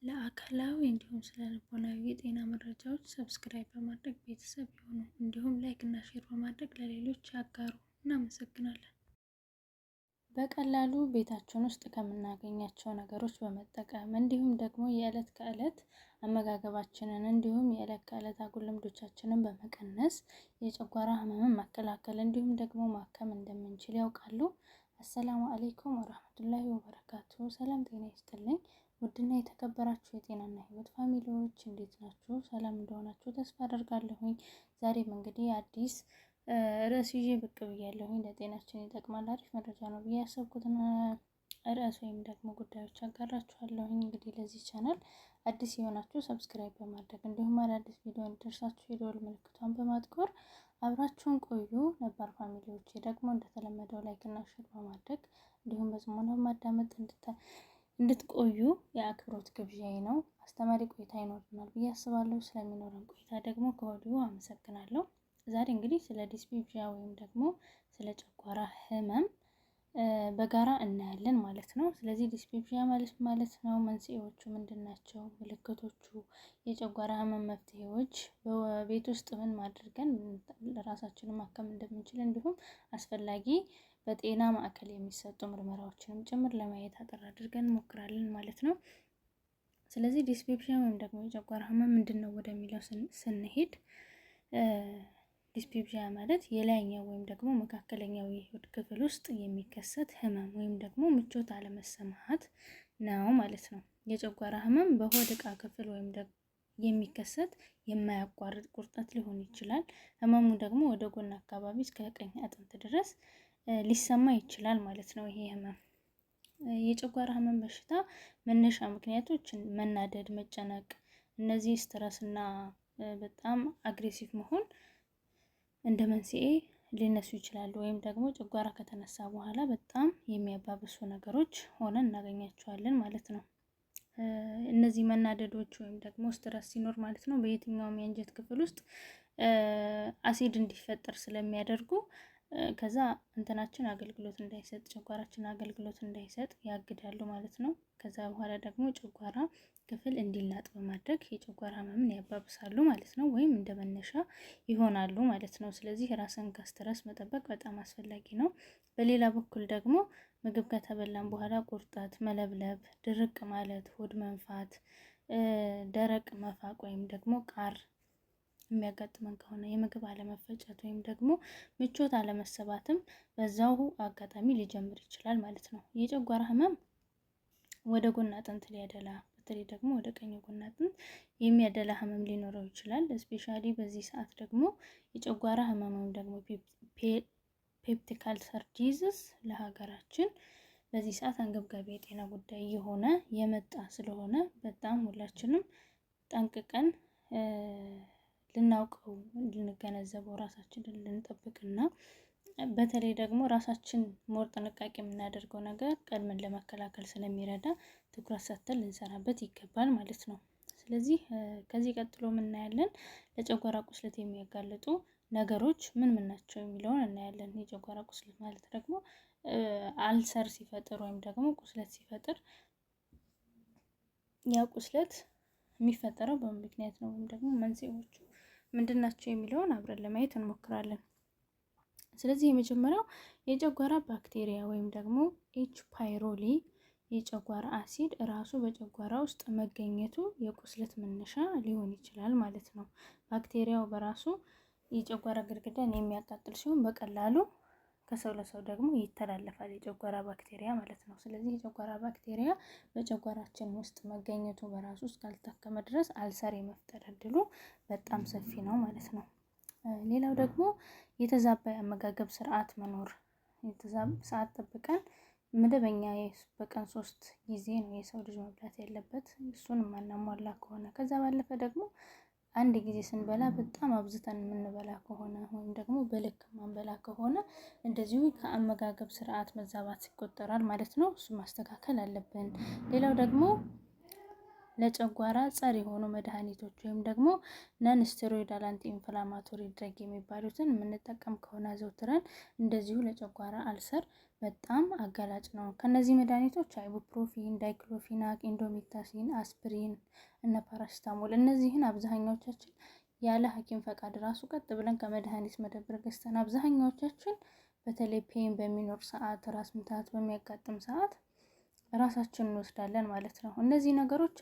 ለአካላዊ እንዲሁም ስለ ልቦናዊ የጤና መረጃዎች ሰብስክራይብ በማድረግ ቤተሰብ ይሁኑ። እንዲሁም ላይክ እና ሼር በማድረግ ለሌሎች ያጋሩ። እናመሰግናለን። በቀላሉ ቤታችን ውስጥ ከምናገኛቸው ነገሮች በመጠቀም እንዲሁም ደግሞ የዕለት ከዕለት አመጋገባችንን እንዲሁም የዕለት ከዕለት አጉል ልምዶቻችንን በመቀነስ የጨጓራ ህመምን መከላከል እንዲሁም ደግሞ ማከም እንደምንችል ያውቃሉ? አሰላሙ አለይኩም ወራህመቱላሂ ወበረካቱ። ሰላም ጤና ይስጥልኝ። ውድና የተከበራችሁ የጤናና ህይወት ፋሚሊዎች እንዴት ናችሁ? ሰላም እንደሆናችሁ ተስፋ አደርጋለሁኝ። ዛሬም እንግዲህ አዲስ ርዕስ ይዤ ብቅ ብያለሁኝ። ለጤናችን ይጠቅማል አሪፍ መረጃ ነው ብዬ ያሰብኩትን ርዕስ ወይም ደግሞ ጉዳዮች አጋራችኋለሁኝ። እንግዲህ ለዚህ ቻናል አዲስ የሆናችሁ ሰብስክራይብ በማድረግ እንዲሁም አዳዲስ ቪዲዮ እንዲደርሳችሁ የደወል ምልክቷን በማጥቆር አብራችሁን ቆዩ። ነባር ፋሚሊዎች ደግሞ እንደተለመደው ላይክ እና ሼር በማድረግ እንዲሁም በጽሞና በማዳመጥ እንድትቆዩ የአክብሮት ግብዣዬ ነው። አስተማሪ ቆይታ ይኖርናል ብዬ አስባለሁ። ስለሚኖረን ቆይታ ደግሞ ከወዲሁ አመሰግናለሁ። ዛሬ እንግዲህ ስለ ዲስፔፕሲያ ወይም ደግሞ ስለ ጨጓራ ህመም በጋራ እናያለን ማለት ነው። ስለዚህ ዲስፔፕሲያ ማለት ነው፣ መንስኤዎቹ ምንድን ናቸው፣ ምልክቶቹ፣ የጨጓራ ህመም መፍትሄዎች፣ በቤት ውስጥ ምን ማድረግን ለራሳችንን ማከም እንደምንችል እንዲሁም አስፈላጊ በጤና ማዕከል የሚሰጡ ምርመራዎችንም ጭምር ለማየት አጠር አድርገን እንሞክራለን ማለት ነው። ስለዚህ ዲስፔፕሲያ ወይም ደግሞ የጨጓራ ህመም ምንድን ነው ወደሚለው ስንሄድ ዲስፔፕሲያ ማለት የላይኛው ወይም ደግሞ መካከለኛው የሆድ ክፍል ውስጥ የሚከሰት ህመም ወይም ደግሞ ምቾት አለመሰማት ነው ማለት ነው። የጨጓራ ህመም በሆድ ዕቃ ክፍል ወይም ደግሞ የሚከሰት የማያቋርጥ ቁርጠት ሊሆን ይችላል። ህመሙ ደግሞ ወደ ጎን አካባቢ እስከ ቀኝ አጥንት ድረስ ሊሰማ ይችላል ማለት ነው። ይሄ ህመም የጨጓራ ህመም በሽታ መነሻ ምክንያቶች መናደድ፣ መጨነቅ፣ እነዚህ ስትረስ እና በጣም አግሬሲቭ መሆን እንደ መንስኤ ሊነሱ ይችላሉ። ወይም ደግሞ ጨጓራ ከተነሳ በኋላ በጣም የሚያባብሱ ነገሮች ሆነን እናገኛቸዋለን ማለት ነው። እነዚህ መናደዶች ወይም ደግሞ ስትረስ ሲኖር ማለት ነው በየትኛውም የአንጀት ክፍል ውስጥ አሲድ እንዲፈጠር ስለሚያደርጉ ከዛ እንትናችን አገልግሎት እንዳይሰጥ፣ ጨጓራችን አገልግሎት እንዳይሰጥ ያግዳሉ ማለት ነው። ከዛ በኋላ ደግሞ ጨጓራ ክፍል እንዲላጥ በማድረግ የጨጓራ ህመምን ያባብሳሉ ማለት ነው፣ ወይም እንደ መነሻ ይሆናሉ ማለት ነው። ስለዚህ ራስን ከስትረስ መጠበቅ በጣም አስፈላጊ ነው። በሌላ በኩል ደግሞ ምግብ ከተበላን በኋላ ቁርጠት፣ መለብለብ፣ ድርቅ ማለት፣ ሆድ መንፋት፣ ደረቅ መፋቅ ወይም ደግሞ ቃር የሚያጋጥመን ከሆነ የምግብ አለመፈጨት ወይም ደግሞ ምቾት አለመሰባትም በዛው አጋጣሚ ሊጀምር ይችላል ማለት ነው። የጨጓራ ህመም ወደ ጎን አጥንት ሊያደላ፣ በተለይ ደግሞ ወደ ቀኝ ጎን አጥንት የሚያደላ ህመም ሊኖረው ይችላል። ስፔሻሊ በዚህ ሰዓት ደግሞ የጨጓራ ህመም ወይም ደግሞ ፔፕቲክ አልሰር ዲዚዝ ለሀገራችን በዚህ ሰዓት አንገብጋቢ የጤና ጉዳይ የሆነ የመጣ ስለሆነ በጣም ሁላችንም ጠንቅቀን ልናውቀው፣ ልንገነዘበው፣ ራሳችንን ልንጠብቅና በተለይ ደግሞ ራሳችን ሞር ጥንቃቄ የምናደርገው ነገር ቀድመን ለመከላከል ስለሚረዳ ትኩረት ሰጥተን ልንሰራበት ይገባል ማለት ነው። ስለዚህ ከዚህ ቀጥሎ እናያለን ለጨጓራ ቁስለት የሚያጋልጡ ነገሮች ምን ምን ናቸው የሚለውን እናያለን። የጨጓራ ቁስለት ማለት ደግሞ አልሰር ሲፈጥር ወይም ደግሞ ቁስለት ሲፈጥር ያ ቁስለት የሚፈጠረው በምን ምክንያት ነው ወይም ደግሞ መንስኤዎቹ ምንድን ናቸው የሚለውን አብረን ለማየት እንሞክራለን። ስለዚህ የመጀመሪያው የጨጓራ ባክቴሪያ ወይም ደግሞ ኤች ፓይሮሊ የጨጓራ አሲድ ራሱ በጨጓራ ውስጥ መገኘቱ የቁስለት መነሻ ሊሆን ይችላል ማለት ነው። ባክቴሪያው በራሱ የጨጓራ ግድግዳን የሚያቃጥል ሲሆን በቀላሉ ከሰው ለሰው ደግሞ ይተላለፋል፣ የጨጓራ ባክቴሪያ ማለት ነው። ስለዚህ የጨጓራ ባክቴሪያ በጨጓራችን ውስጥ መገኘቱ በራሱ እስካልታከመ ድረስ አልሰር የመፍጠር እድሉ በጣም ሰፊ ነው ማለት ነው። ሌላው ደግሞ የተዛባ የአመጋገብ ስርዓት መኖር፣ ሰዓት ጠብቀን መደበኛ በቀን 3 ጊዜ ነው የሰው ልጅ መብላት ያለበት፣ እሱን ማናሟላ ከሆነ ከዛ ባለፈ ደግሞ አንድ ጊዜ ስንበላ በጣም አብዝተን የምንበላ ከሆነ ወይም ደግሞ በልክ ማንበላ ከሆነ እንደዚሁ ከአመጋገብ ስርዓት መዛባት ይቆጠራል ማለት ነው። እሱ ማስተካከል አለብን። ሌላው ደግሞ ለጨጓራ ጸር የሆኑ መድኃኒቶች ወይም ደግሞ ነን ስቴሮይዳል አንቲ ኢንፍላማቶሪ ድረግ የሚባሉትን የምንጠቀም ከሆነ አዘውትረን እንደዚሁ ለጨጓራ አልሰር በጣም አጋላጭ ነው። ከነዚህ መድኃኒቶች አይቡፕሮፊን፣ ዳይክሎፊናክ፣ ኢንዶሚታሲን፣ አስፕሪን እና ፓራሲታሞል እነዚህን አብዛኛዎቻችን ያለ ሐኪም ፈቃድ ራሱ ቀጥ ብለን ከመድኃኒት መደብር ገዝተን አብዛኛዎቻችን በተለይ ፔን በሚኖር ሰዓት፣ ራስ ምታት በሚያጋጥም ሰዓት ራሳችን እንወስዳለን ማለት ነው። እነዚህ ነገሮች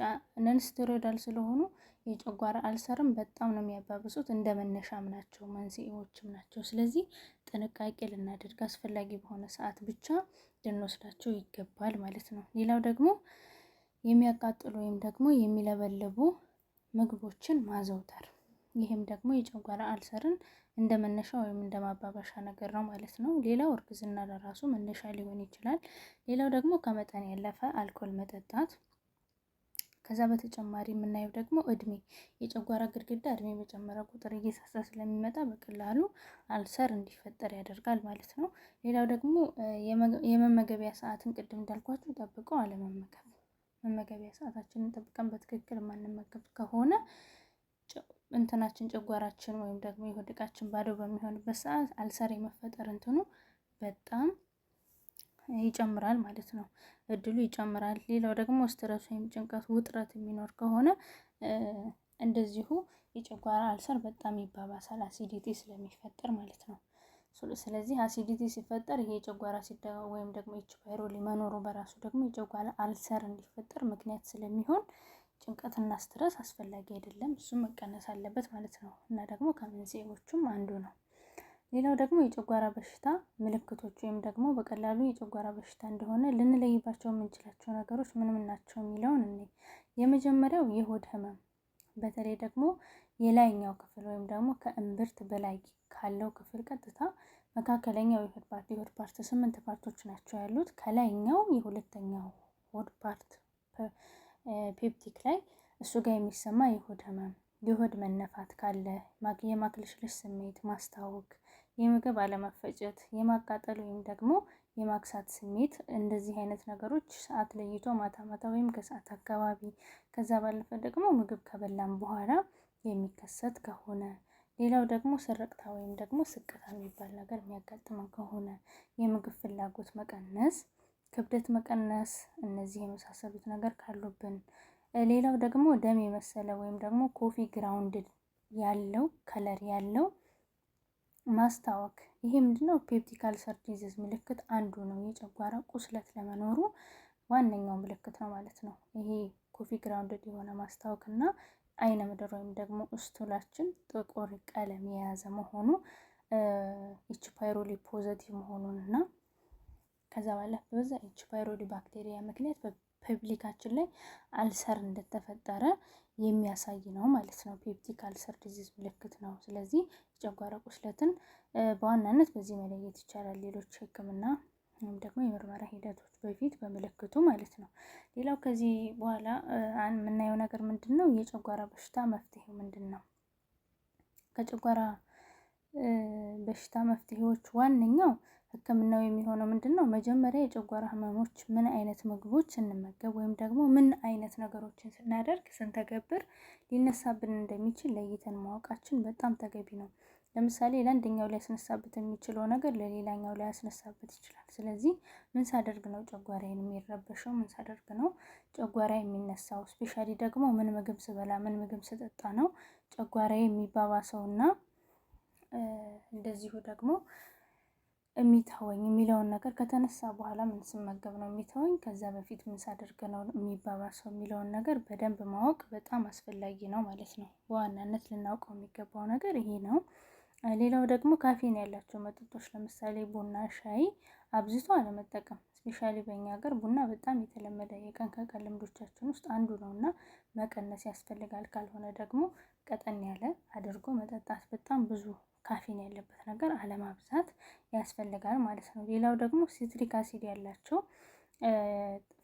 ነን ስቴሮይዳል ስለሆኑ የጨጓራ አልሰርም በጣም ነው የሚያባብሱት። እንደ መነሻም ናቸው፣ መንስኤዎችም ናቸው። ስለዚህ ጥንቃቄ ልናደርግ አስፈላጊ በሆነ ሰዓት ብቻ ልንወስዳቸው ይገባል ማለት ነው። ሌላው ደግሞ የሚያቃጥሉ ወይም ደግሞ የሚለበልቡ ምግቦችን ማዘውተር፣ ይህም ደግሞ የጨጓራ አልሰርን እንደ መነሻ ወይም እንደ ማባባሻ ነገር ነው ማለት ነው። ሌላው እርግዝና ለራሱ መነሻ ሊሆን ይችላል። ሌላው ደግሞ ከመጠን ያለፈ አልኮል መጠጣት። ከዛ በተጨማሪ የምናየው ደግሞ እድሜ፣ የጨጓራ ግድግዳ እድሜ በጨመረ ቁጥር እየሳሳ ስለሚመጣ በቀላሉ አልሰር እንዲፈጠር ያደርጋል ማለት ነው። ሌላው ደግሞ የመመገቢያ ሰዓትን ቅድም እንዳልኳችሁ ጠብቀው አለመመገብ። መመገቢያ ሰዓታችንን ጠብቀን በትክክል የማንመገብ ከሆነ እንትናችን ጨጓራችን ወይም ደግሞ የሆድ ዕቃችን ባዶ በሚሆንበት ሰዓት አልሰር የመፈጠር እንትኑ በጣም ይጨምራል ማለት ነው፣ እድሉ ይጨምራል። ሌላው ደግሞ ስትረስ ወይም ጭንቀት፣ ውጥረት የሚኖር ከሆነ እንደዚሁ የጨጓራ አልሰር በጣም ይባባሳል፣ አሲዲቲ ስለሚፈጠር ማለት ነው። ስለዚህ አሲዲቲ ሲፈጠር ይሄ የጨጓራ አሲድ ወይም ደግሞ ኤች ፓይሮሊ መኖሩ በራሱ ደግሞ የጨጓራ አልሰር እንዲፈጠር ምክንያት ስለሚሆን ጭንቀትና ስትረስ አስፈላጊ አይደለም፣ እሱም መቀነስ አለበት ማለት ነው። እና ደግሞ ከመንስኤዎቹም አንዱ ነው። ሌላው ደግሞ የጨጓራ በሽታ ምልክቶች ወይም ደግሞ በቀላሉ የጨጓራ በሽታ እንደሆነ ልንለይባቸው የምንችላቸው ነገሮች ምን ምን ናቸው የሚለውን እኔ የመጀመሪያው የሆድ ህመም፣ በተለይ ደግሞ የላይኛው ክፍል ወይም ደግሞ ከእምብርት በላይ ካለው ክፍል ቀጥታ መካከለኛው የሆድ ፓርት 8 ፓርቶች ናቸው ያሉት። ከላይኛው የሁለተኛው ሆድ ፓርት ፔፕቲክ ላይ እሱ ጋር የሚሰማ የሆድ ህመም፣ የሆድ መነፋት ካለ፣ የማቅለሽለሽ ስሜት፣ ማስታወክ፣ የምግብ አለመፈጨት፣ የማቃጠል ወይም ደግሞ የማክሳት ስሜት፣ እንደዚህ አይነት ነገሮች ሰዓት ለይቶ ማታ ማታ ወይም ከሰዓት አካባቢ፣ ከዛ ባለፈ ደግሞ ምግብ ከበላም በኋላ የሚከሰት ከሆነ፣ ሌላው ደግሞ ስርቅታ ወይም ደግሞ ስቅታ የሚባል ነገር የሚያጋጥመን ከሆነ፣ የምግብ ፍላጎት መቀነስ፣ ክብደት መቀነስ፣ እነዚህ የመሳሰሉት ነገር ካሉብን፣ ሌላው ደግሞ ደም የመሰለ ወይም ደግሞ ኮፊ ግራውንድ ያለው ከለር ያለው ማስታወክ፣ ይሄ ምንድነው? ፔፕቲክ አልሰር ዲዚዝ ምልክት አንዱ ነው። የጨጓራ ቁስለት ለመኖሩ ዋነኛው ምልክት ነው ማለት ነው። ይሄ ኮፊ ግራውንድ የሆነ ማስታወክ እና አይነ ምድር ወይም ደግሞ ስቱላችን ጥቁር ቀለም የያዘ መሆኑ ኤች ፓይሮሊ ፖዘቲቭ መሆኑን እና ከዛ ባለፈ በዛ ኤች ፓይሮሊ ባክቴሪያ ምክንያት በፐብሊካችን ላይ አልሰር እንደተፈጠረ የሚያሳይ ነው ማለት ነው። ፔፕቲክ አልሰር ዲዚዝ ምልክት ነው። ስለዚህ የጨጓራ ቁስለትን በዋናነት በዚህ መለየት ይቻላል። ሌሎች ሕክምና ወይም ደግሞ የምርመራ ሂደቶች በፊት በምልክቱ ማለት ነው። ሌላው ከዚህ በኋላ የምናየው ነገር ምንድን ነው? የጨጓራ በሽታ መፍትሄው ምንድን ነው? ከጨጓራ በሽታ መፍትሄዎች ዋነኛው ህክምናው የሚሆነው ምንድን ነው? መጀመሪያ የጨጓራ ህመሞች ምን አይነት ምግቦች ስንመገብ ወይም ደግሞ ምን አይነት ነገሮችን ስናደርግ ስንተገብር ሊነሳብን እንደሚችል ለይተን ማወቃችን በጣም ተገቢ ነው። ለምሳሌ ለአንደኛው ሊያስነሳበት የሚችለው ነገር ለሌላኛው ሊያስነሳበት ይችላል። ስለዚህ ምን ሳደርግ ነው ጨጓራዬን የሚረበሸው? ምን ሳደርግ ነው ጨጓራ የሚነሳው? ስፔሻሊ ደግሞ ምን ምግብ ስበላ ምን ምግብ ስጠጣ ነው ጨጓራዬ የሚባባሰው እና እንደዚሁ ደግሞ የሚተወኝ የሚለውን ነገር ከተነሳ በኋላ ምን ስመገብ ነው የሚተወኝ፣ ከዛ በፊት ምን ሳደርግ ነው የሚባባሰው የሚለውን ነገር በደንብ ማወቅ በጣም አስፈላጊ ነው ማለት ነው። በዋናነት ልናውቀው የሚገባው ነገር ይሄ ነው። ሌላው ደግሞ ካፌን ያላቸው መጠጦች ለምሳሌ ቡና፣ ሻይ አብዝቶ አለመጠቀም። ስፔሻሊ በእኛ ሀገር ቡና በጣም የተለመደ የቀን ከቀን ልምዶቻችን ውስጥ አንዱ ነው እና መቀነስ ያስፈልጋል። ካልሆነ ደግሞ ቀጠን ያለ አድርጎ መጠጣት፣ በጣም ብዙ ካፌን ያለበት ነገር አለማብዛት ያስፈልጋል ማለት ነው። ሌላው ደግሞ ሲትሪክ አሲድ ያላቸው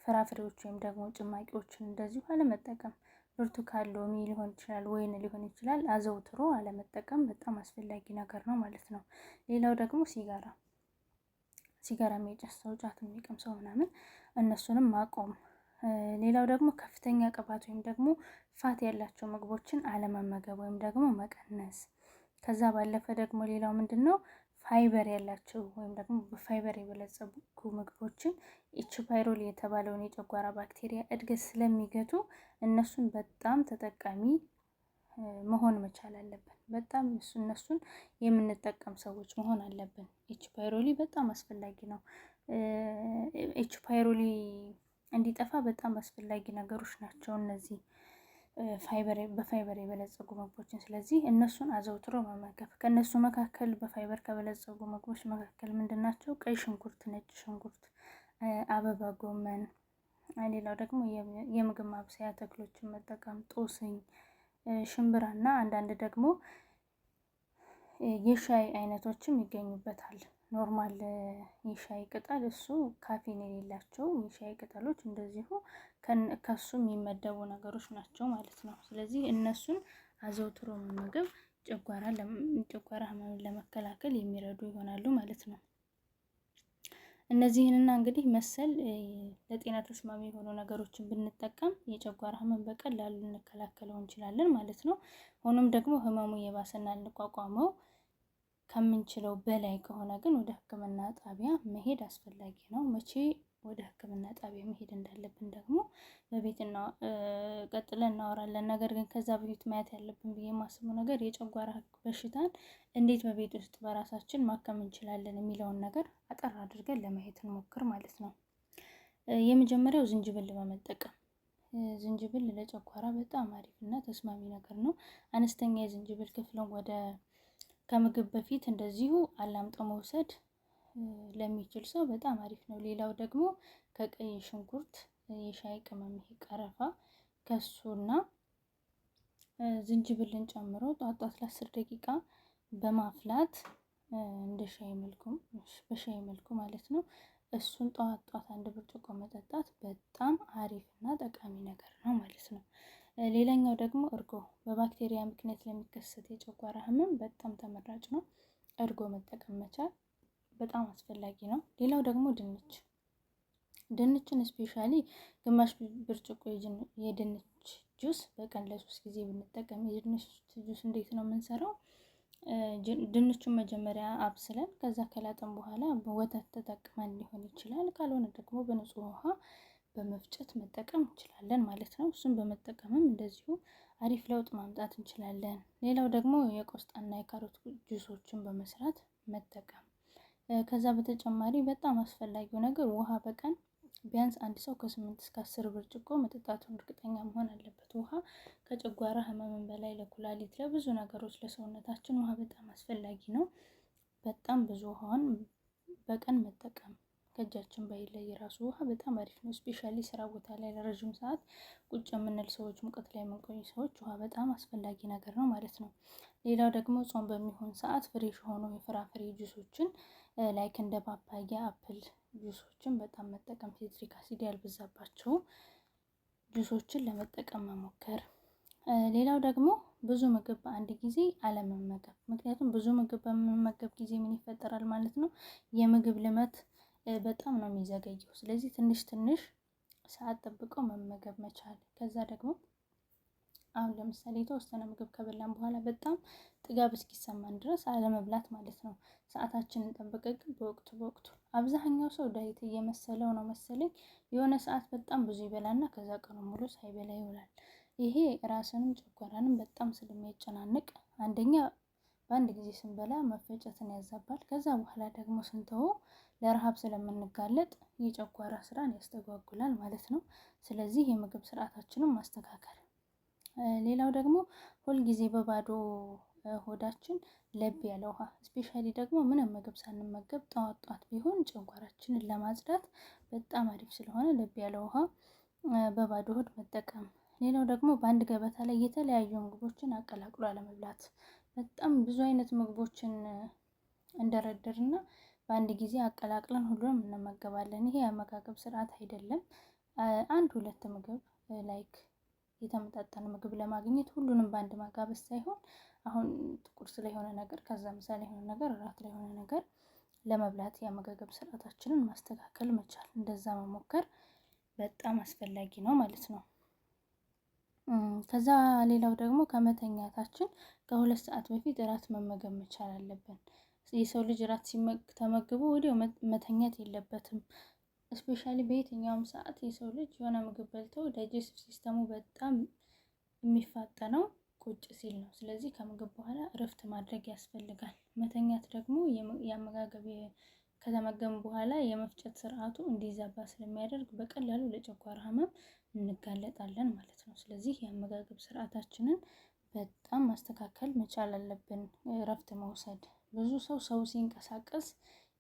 ፍራፍሬዎች ወይም ደግሞ ጭማቂዎችን እንደዚሁ አለመጠቀም። ብርቱካን፣ ሎሚ ሊሆን ይችላል፣ ወይን ሊሆን ይችላል፣ አዘውትሮ አለመጠቀም በጣም አስፈላጊ ነገር ነው ማለት ነው። ሌላው ደግሞ ሲጋራ የሚጨስ ሰው፣ ጫት የሚቅም ሰው ምናምን እነሱንም ማቆም ሌላው ደግሞ ከፍተኛ ቅባት ወይም ደግሞ ፋት ያላቸው ምግቦችን አለመመገብ ወይም ደግሞ መቀነስ። ከዛ ባለፈ ደግሞ ሌላው ምንድን ነው ፋይበር ያላቸው ወይም ደግሞ በፋይበር የበለጸጉ ምግቦችን ኤች ፓይሮሊ የተባለውን የጨጓራ ባክቴሪያ እድገት ስለሚገቱ እነሱን በጣም ተጠቃሚ መሆን መቻል አለብን። በጣም እነሱን የምንጠቀም ሰዎች መሆን አለብን። ኤች ፓይሮሊ በጣም አስፈላጊ ነው። ኤች ፓይሮሊ እንዲጠፋ በጣም አስፈላጊ ነገሮች ናቸው እነዚህ በፋይበር የበለጸጉ ምግቦችን። ስለዚህ እነሱን አዘውትሮ መመገብ። ከእነሱ መካከል በፋይበር ከበለጸጉ ምግቦች መካከል ምንድን ናቸው? ቀይ ሽንኩርት፣ ነጭ ሽንኩርት፣ አበባ ጎመን፣ ሌላው ደግሞ የምግብ ማብሰያ ተክሎችን መጠቀም፣ ጦስኝ፣ ሽምብራ እና አንዳንድ ደግሞ የሻይ አይነቶችም ይገኙበታል። ኖርማል የሻይ ቅጠል እሱ ካፌን የሌላቸው የሻይ ቅጠሎች እንደዚሁ ከሱ የሚመደቡ ነገሮች ናቸው ማለት ነው። ስለዚህ እነሱን አዘውትሮ መመገብ ጨጓራ ህመምን ለመከላከል የሚረዱ ይሆናሉ ማለት ነው። እነዚህንና እንግዲህ መሰል ለጤና ተስማሚ የሆኑ ነገሮችን ብንጠቀም የጨጓራ ህመም በቀላሉ ልንከላከለው እንችላለን ማለት ነው። ሆኖም ደግሞ ህመሙ የባሰና ልንቋቋመው ከምንችለው በላይ ከሆነ ግን ወደ ሕክምና ጣቢያ መሄድ አስፈላጊ ነው። መቼ ወደ ሕክምና ጣቢያ መሄድ እንዳለብን ደግሞ በቤትና ቀጥለን እናወራለን። ነገር ግን ከዛ በፊት ማየት ያለብን ብዬ የማስበው ነገር የጨጓራ በሽታን እንዴት በቤት ውስጥ በራሳችን ማከም እንችላለን የሚለውን ነገር አጠር አድርገን ለማየት እንሞክር ማለት ነው። የመጀመሪያው ዝንጅብል በመጠቀም ዝንጅብል ለጨጓራ በጣም አሪፍ እና ተስማሚ ነገር ነው። አነስተኛ የዝንጅብል ክፍልን ከምግብ በፊት እንደዚሁ አላምጦ መውሰድ ለሚችል ሰው በጣም አሪፍ ነው። ሌላው ደግሞ ከቀይ ሽንኩርት የሻይ ቅመም ይሄ ቀረፋ ከሱና ዝንጅብልን ጨምሮ ጧት ለ10 ደቂቃ በማፍላት እንደ በሻይ መልኩ ማለት ነው። እሱን ጧት 1 ብርጭቆ መጠጣት በጣም አሪፍ እና ጠቃሚ ነገር ነው ማለት ነው። ሌላኛው ደግሞ እርጎ በባክቴሪያ ምክንያት ለሚከሰት የጨጓራ ህመም በጣም ተመራጭ ነው። እርጎ መጠቀም መቻል በጣም አስፈላጊ ነው። ሌላው ደግሞ ድንችን ስፔሻሊ ግማሽ ብርጭቆ የድንች ጁስ በቀን ለ3 ጊዜ ብንጠቀም። የድንች ጁስ እንዴት ነው የምንሰራው? ድንቹን መጀመሪያ አብስለን ከዛ ከላጠን በኋላ በወተት ተጠቅመን ሊሆን ይችላል። ካልሆነ ደግሞ በንጹህ ውሃ በመፍጨት መጠቀም እንችላለን ማለት ነው። እሱን በመጠቀምም እንደዚሁ አሪፍ ለውጥ ማምጣት እንችላለን። ሌላው ደግሞ የቆስጣና የካሮት ጁሶችን በመስራት መጠቀም። ከዛ በተጨማሪ በጣም አስፈላጊው ነገር ውሃ በቀን ቢያንስ አንድ ሰው ከ8 እስከ 10 ብርጭቆ መጠጣቱን እርግጠኛ መሆን አለበት። ውሃ ከጨጓራ ህመምን በላይ ለኩላሊት፣ ለብዙ ነገሮች ለሰውነታችን ውሃ በጣም አስፈላጊ ነው። በጣም ብዙ ውሃን በቀን መጠቀም ከእጃችን ባይለይ የራሱ ውሃ በጣም አሪፍ ነው። ስፔሻሊ ስራ ቦታ ላይ ለረዥም ሰዓት ቁጭ የምንል ሰዎች፣ ሙቀት ላይ የምንቆይ ሰዎች ውሃ በጣም አስፈላጊ ነገር ነው ማለት ነው። ሌላው ደግሞ ጾም በሚሆን ሰዓት ፍሬሽ ሆኖ የፍራፍሬ ጁሶችን ላይክ እንደ ፓፓያ፣ አፕል ጁሶችን በጣም መጠቀም፣ ሲትሪክ አሲድ ያልበዛባቸው ጁሶችን ለመጠቀም መሞከር። ሌላው ደግሞ ብዙ ምግብ በአንድ ጊዜ አለመመገብ። ምክንያቱም ብዙ ምግብ በምንመገብ ጊዜ ምን ይፈጠራል ማለት ነው? የምግብ ልመት በጣም ነው የሚዘገየው። ስለዚህ ትንሽ ሰዓት ጠብቀው መመገብ መቻል። ከዛ ደግሞ አሁን ለምሳሌ የተወሰነ ምግብ ከበላን በኋላ በጣም ጥጋብ እስኪሰማን ድረስ አለመብላት ማለት ነው። ሰዓታችንን ጠብቀን ግን በወቅቱ አብዛኛው ሰው ዳይት እየመሰለው ነው መሰለኝ የሆነ ሰዓት በጣም ብዙ ይበላና ከዛ ቀኑ ሙሉ ሳይበላ ይውላል። ይሄ ራስንም ጨጓራንም በጣም ስለሚያጨናንቅ አንደኛ በአንድ ጊዜ ስንበላ መፈጨትን ያዛባል። ከዛ በኋላ ደግሞ ስንተወው ለረሃብ ስለምንጋለጥ የጨጓራ ስራን ያስተጓጉላል ማለት ነው። ስለዚህ የምግብ ስርዓታችንን ማስተካከል። ሌላው ደግሞ ሁልጊዜ በባዶ ሆዳችን ለብ ያለ ውሃ ስፔሻሊ ደግሞ ምንም ምግብ ሳንመገብ ጠዋት ቢሆን ጨጓራችንን ለማጽዳት በጣም አሪፍ ስለሆነ ለብ ያለ ውሃ በባዶ ሆድ መጠቀም። ሌላው ደግሞ በአንድ ገበታ ላይ የተለያዩ ምግቦችን አቀላቅሎ አለመብላት። በጣም ብዙ አይነት ምግቦችን እንደረደርና በአንድ ጊዜ አቀላቅለን ሁሉንም እንመገባለን። ይሄ የአመጋገብ ስርዓት አይደለም። 1-2 ምግብ ላይክ የተመጣጠነ ምግብ ለማግኘት ሁሉንም በአንድ ማጋበስ ሳይሆን አሁን ቁርስ ላይ የሆነ ነገር፣ ከዛ ምሳ ላይ የሆነ ነገር፣ እራት ላይ የሆነ ነገር ለመብላት የአመጋገብ ስርዓታችንን ማስተካከል መቻል፣ እንደዛ መሞከር በጣም አስፈላጊ ነው ማለት ነው። ከዛ ሌላው ደግሞ ከመተኛታችን ከ2 ሰዓት በፊት እራት መመገብ መቻል አለብን። የሰው ልጅ እራት ተመግቦ ወዲያው መተኛት የለበትም። እስፔሻሊ በየትኛውም ሰዓት የሰው ልጅ የሆነ ምግብ በልተው ዳይጀስቲቭ ሲስተሙ በጣም የሚፋጠነው ቁጭ ሲል ነው። ስለዚህ ከምግብ በኋላ እረፍት ማድረግ ያስፈልጋል። መተኛት ደግሞ የአመጋገብ ከተመገቡ በኋላ የመፍጨት ስርዓቱ እንዲዛባ ስለሚያደርግ በቀላሉ ለጨጓራ ህመም እንጋለጣለን ማለት ነው። ስለዚህ የአመጋገብ ስርዓታችንን በጣም ማስተካከል መቻል አለብን። እረፍት መውሰድ ብዙ ሰው ሲንቀሳቀስ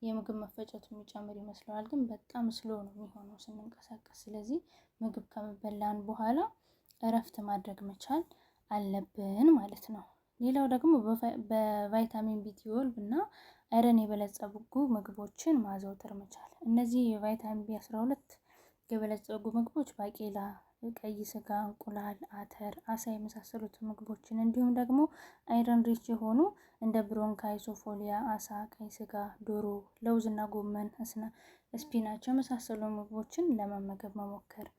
የምግብ መፈጨቱ የሚጨምር ይመስለዋል፣ ግን በጣም ስሎ ነው የሚሆነው ስንንቀሳቀስ። ስለዚህ ምግብ ከመበላን በኋላ እረፍት ማድረግ መቻል አለብን ማለት ነው። ሌላው ደግሞ በቫይታሚን ቢ12 እና አይረን የበለጸጉ ምግቦችን ማዘውተር መቻል። እነዚህ የቫይታሚን ቢ12 የበለጸጉ ምግቦች ባቄላ፣ ቀይ ስጋ፣ እንቁላል፣ አተር፣ አሳ የመሳሰሉት ምግቦችን እንዲሁም ደግሞ አይረን ሪች የሆኑ እንደ ብሮንካይሶፎሊያ፣ አሳ፣ ቀይ ስጋ፣ ዶሮ፣ ለውዝ እና ጎመን፣ ስፒናች የመሳሰሉ ምግቦችን ለመመገብ መሞከር።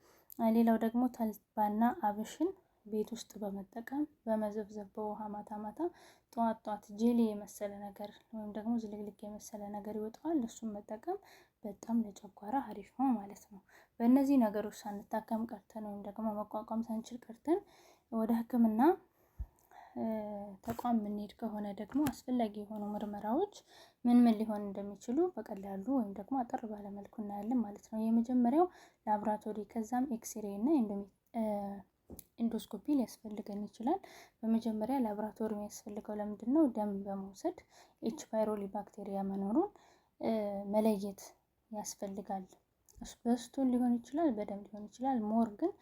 ሌላው ደግሞ ተልባና አብሽን ቤት ውስጥ በመጠቀም በመዘብዘብ በውሃ ማታ ማታ ጠዋት ጄሊ የመሰለ ነገር ወይም ደግሞ ዝልግልግ የመሰለ ነገር ይወጣዋል። እሱን መጠቀም በጣም ለጨጓራ አሪፍ ነው ማለት ነው። በእነዚህ ነገሮች ሳንታከም ቀርተን ወይም ደግሞ መቋቋም ሳንችል ቀርተን ወደ ሕክምና ተቋም የምንሄድ ከሆነ ደግሞ አስፈላጊ የሆኑ ምርመራዎች ምን ሊሆን እንደሚችሉ በቀላሉ ወይም ደግሞ አጠር ባለመልኩ እናያለን ማለት ነው። የመጀመሪያው ላብራቶሪ፣ ከዛም ኤክስሬ እና ኢንዶስኮፒ ሊያስፈልገን ይችላል። በመጀመሪያ ላብራቶሪ የሚያስፈልገው ለምንድን ነው? ደም በመውሰድ ኤች ፓይሮሊ ባክቴሪያ መኖሩን መለየት ያስፈልጋል። በስቶን ሊሆን ይችላል፣ በደም ሊሆን ይችላል። ሞር ግን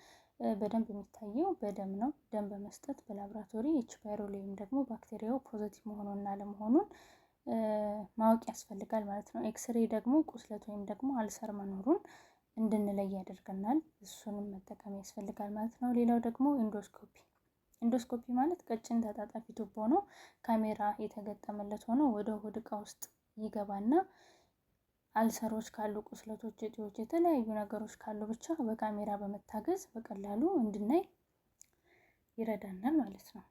በደንብ የሚታየው በደም ነው። ደም በመስጠት በላብራቶሪ ኤች ፓይሮሊ ወይም ደግሞ ባክቴሪያው ፖዘቲቭ መሆኑንና አለመሆኑን ማወቅ ያስፈልጋል ማለት ነው። ኤክስሬ ደግሞ ቁስለት ወይም ደግሞ አልሰር መኖሩን እንድንለይ ያደርገናል። እሱንም መጠቀም ያስፈልጋል ማለት ነው። ሌላው ደግሞ ኢንዶስኮፒ ማለት ቀጭን ተጣጣፊ ቱቦ ነው። ካሜራ የተገጠመለት ሆኖ ወደ ሆድ ዕቃ ውስጥ ይገባና አልሰሮች ካሉ፣ ቁስለቶች፣ እጢዎች፣ የተለያዩ ነገሮች ካሉ ብቻ በካሜራ በመታገዝ በቀላሉ እንድናይ ይረዳናል ማለት ነው።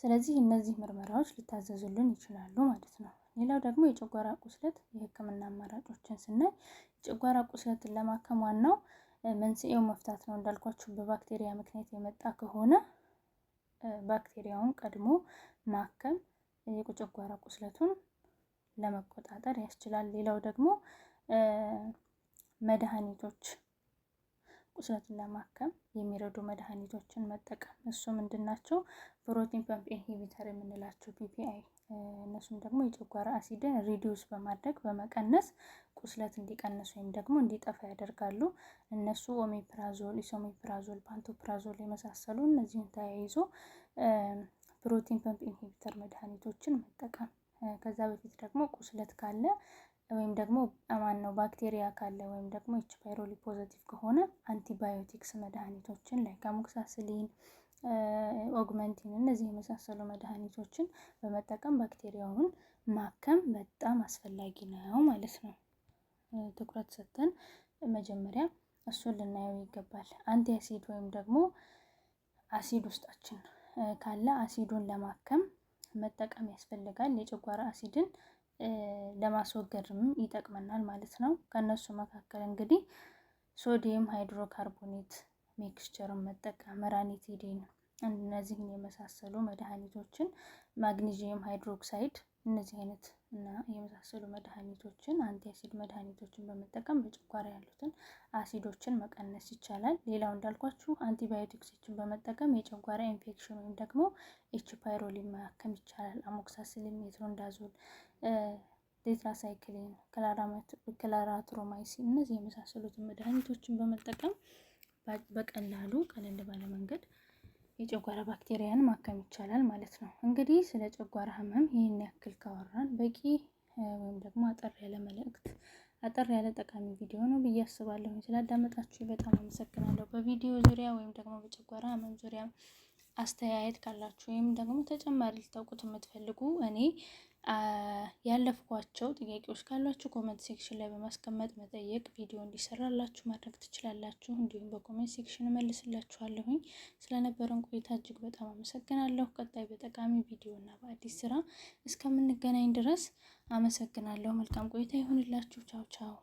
ስለዚህ እነዚህ ምርመራዎች ሊታዘዙልን ይችላሉ ማለት ነው። ሌላው ደግሞ የጨጓራ ቁስለት የህክምና አማራጮችን ስናይ የጨጓራ ቁስለትን ለማከም ዋናው መንስኤው መፍታት ነው። እንዳልኳችሁ በባክቴሪያ ምክንያት የመጣ ከሆነ ባክቴሪያውን ቀድሞ ማከም የጨጓራ ቁስለቱን ለመቆጣጠር ያስችላል። ሌላው ደግሞ መድኃኒቶች፣ ቁስለትን ለማከም የሚረዱ መድኃኒቶችን መጠቀም። እሱ ምንድናቸው? ፕሮቲን ፐምፕ ኢንሂቢተር የምንላቸው ፒፒአይ። እነሱም ደግሞ የጨጓራ አሲድን ሪዲዩስ በማድረግ በመቀነስ ቁስለት እንዲቀንስ ወይም ደግሞ እንዲጠፋ ያደርጋሉ። እነሱ ኦሜፕራዞል፣ ኢሶሜፕራዞል፣ ፓንቶፕራዞል የመሳሰሉ እነዚህን ተያይዞ ፕሮቲን ፐምፕ ኢንሂቢተር መድኃኒቶችን መጠቀም። ከዛ በፊት ደግሞ ቁስለት ካለ ወይም ደግሞ ባክቴሪያ ካለ ወይም ደግሞ ኤች ፓይሮሊ ፖዘቲቭ ከሆነ አንቲባዮቲክስ መድኃኒቶችን ላይ አሞክሳሲሊን፣ ኦግመንቲን እነዚህ የመሳሰሉ መድኃኒቶችን በመጠቀም ባክቴሪያውን ማከም በጣም አስፈላጊ ነው ማለት ነው። ትኩረት ሰጥተን መጀመሪያ እሱን ልናየው ይገባል። አንቲ አሲድ ወይም ደግሞ አሲድ ውስጣችን ካለ አሲዱን ለማከም መጠቀም ያስፈልጋል። የጨጓራ አሲድን ለማስወገድም ይጠቅመናል ማለት ነው። ከነሱ መካከል እንግዲህ ሶዲየም ሃይድሮካርቦኔት ሚክስቸርን መጠቀም፣ ራኒቲዲን እነዚህን የመሳሰሉ መድኃኒቶችን፣ ማግኒዚየም ሃይድሮክሳይድ እነዚህ አይነት እና የመሳሰሉ መድኃኒቶችን አንቲአሲድ መድኃኒቶችን በመጠቀም በጨጓራ ያሉትን አሲዶችን መቀነስ ይቻላል። ሌላው እንዳልኳችሁ አንቲባዮቲክሶችን በመጠቀም የጨጓራ ኢንፌክሽን ወይም ደግሞ ኤች ፓይሮሊ ማከም ይቻላል። አሞክሳሲሊን፣ ሜትሮንዳዞል፣ ቴትራሳይክሊን፣ ክላራትሮማይሲን እነዚህ የመሳሰሉትን መድኃኒቶችን በመጠቀም በቀላሉ ቀለል ባለ መንገድ የጨጓራ ባክቴሪያን ማከም ይቻላል ማለት ነው። እንግዲህ ስለ ጨጓራ ህመም ይህን ያክል ካወራን በቂ ወይም ደግሞ አጠር ያለ መልእክት፣ አጠር ያለ ጠቃሚ ቪዲዮ ነው ብዬ አስባለሁ። ስላዳመጣችሁ በጣም አመሰግናለሁ። በቪዲዮ ዙሪያ ወይም ደግሞ በጨጓራ ህመም ዙሪያ አስተያየት ካላችሁ ወይም ደግሞ ተጨማሪ ልታውቁት የምትፈልጉ እኔ ያለፍኳቸው ጥያቄዎች ካሏችሁ ኮሜንት ሴክሽን ላይ በማስቀመጥ መጠየቅ፣ ቪዲዮ እንዲሰራላችሁ ማድረግ ትችላላችሁ። እንዲሁም በኮሜንት ሴክሽን እመልስላችኋለሁኝ። ስለነበረን ቆይታ እጅግ በጣም አመሰግናለሁ። ቀጣይ በጠቃሚ ቪዲዮ እና በአዲስ ስራ እስከምንገናኝ ድረስ አመሰግናለሁ። መልካም ቆይታ ይሁንላችሁ። ቻው ቻው።